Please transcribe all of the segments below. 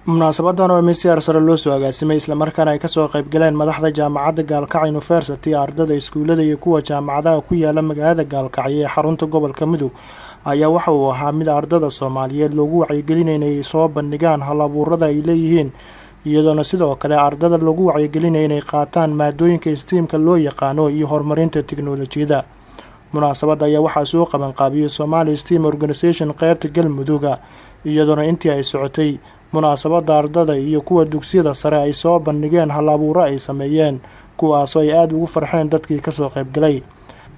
munaasabadan oo MCR sare loo soo agaasimay isla markaana ay ka soo qayb galeen madaxda jaamacadda Gaalkacyo University ardayda iskuulada iyo kuwa jaamacadaha ku yaala magaalada Gaalkacyo ee xarunta gobolka Mudug ayaa waxa uu ahaa mid ardayda Soomaaliyeed loogu wacyigelinayo inay soo bandhigaan hal-abuurada ay leeyihiin iyadoona sidoo kale ardayda loogu wacyigelinayo inay qaataan maadooyinka STEM-ka loo yaqaano iyo horumarinta tiknoolajiyada. munaasabada ayaa waxaa soo qaban qaabiyay Somali STEM Organization qaybta Galmudug iyadoona intii ay socotay munaasabada ardayda iyo kuwa dugsiyada sare ay soo bandhigeen hal-abuuro ay sameeyeen kuwaas oo ay aad ugu farxeen dadkii ka soo qayb galay.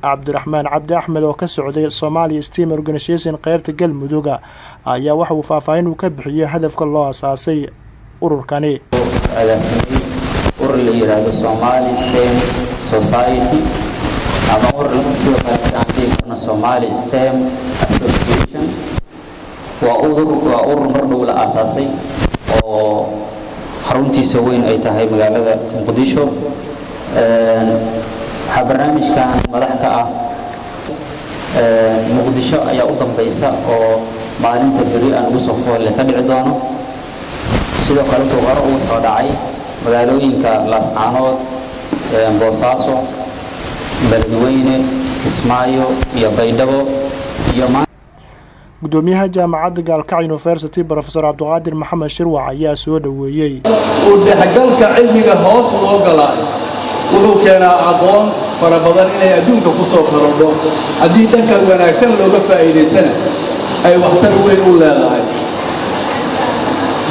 Cabdiraxmaan Cabdi Axmed oo ka socday Somali STEM Organization qaybta Galmudug ayaa waxa uu faahfaahin ka bixiyay hadafka loo asaasay ururkani. urur la yiraahdo Somali STEM Society ama urur sidoo kale aan Somali STEM Association waa urur mar dhow la aasaasay oo xaruntiisa weyn ay tahay magaalada Muqdisho. waxa barnaamijkan madax ka ah Muqdisho ayaa u dambaysa oo maalinta bari aan ugu soo foolay ka dhici doono. sidoo kale hore uu soo dhacay magaalooyinka Laascaanood, Boosaaso, Beledweyne, Kismaayo iyo Baydhabo iyo gudoomiyaha jaamacadda Gaalkacyo University Professor Abdulqaadir Maxamed Shirwac ayaa soo dhaweeyay wadahgalka cilmiga hoos loo galay wuxuu keenaa aqoon fara badan inay adduunka ku soo korodho haddii dhanka wanaagsan looga faa'iideysana ay waxtar weyn u leedahay.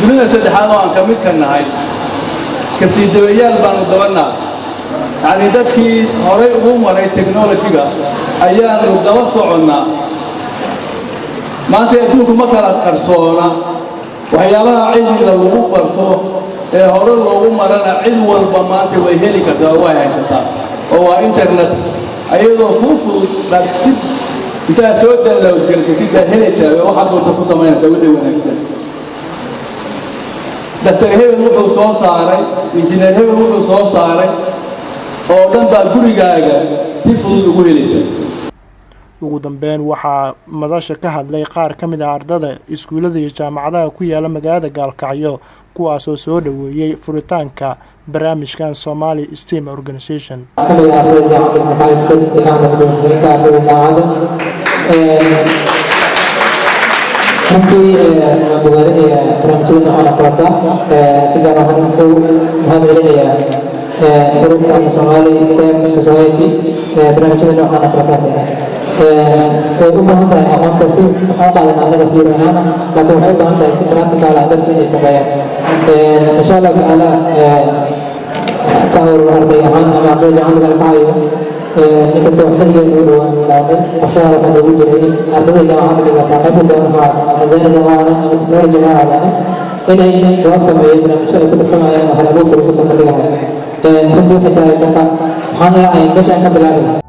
dunida saddexaad oo aan ka mid ka nahay kasii dabayaal baanu dabanaa yani dadkii horay ugu maray technology-ga ayaanu daba soconnaa. maanta adduunku ma kala qarsoona waxyaabaha cilmiga lagu barto ee hore loogu marana cid walba maanta way heli kartaa oo way haysataa oo waa internet ayadoo kuu fudud dhaqsid intaad soo download-garisatid baad helaysaa waxaad doonta ku samaynaysaa wixii wanaagsan. Dr. Hebel wuxuu soo saaray injineer Hebel wuxuu soo saaray oo dhan baa gurigaaga si fudud ugu helaysaa. ugu dambeyn waxaa madasha ka hadlay qaar ka mid ah ardayda iskuulada iyo jaamacadaha ku yaala magaalada Gaalkacyo kuwaas oo soo dhaweeyay furitaanka barnaamijkan Somali STEM Organization. Somali STEM Society barnaamijyada waxaan aqoontaa way u baahan tahay aqoon tartiib waxaa qaadan anaga fiirinaana laakiin waxay u baahan tahay si practical ah dadka inay sameeyaan. insha Allah taala ka hor arday ahaan ama arday jaamacadda Gaalkacyo inkastoo xilligeeda u dhawaan bilaabay qorshaha waxaa loogu jiray in ardayda jaamacadda dhigata qaybta doonaha ama saynis ahaan ama technology ahaan inay loo sameeyo barnaamijyo ay ku tartamayaan hal-abuurka lagu soo bandhigayo. runtii waxay tahay marka waxaan ilaa ay meeshaan ka bilaabay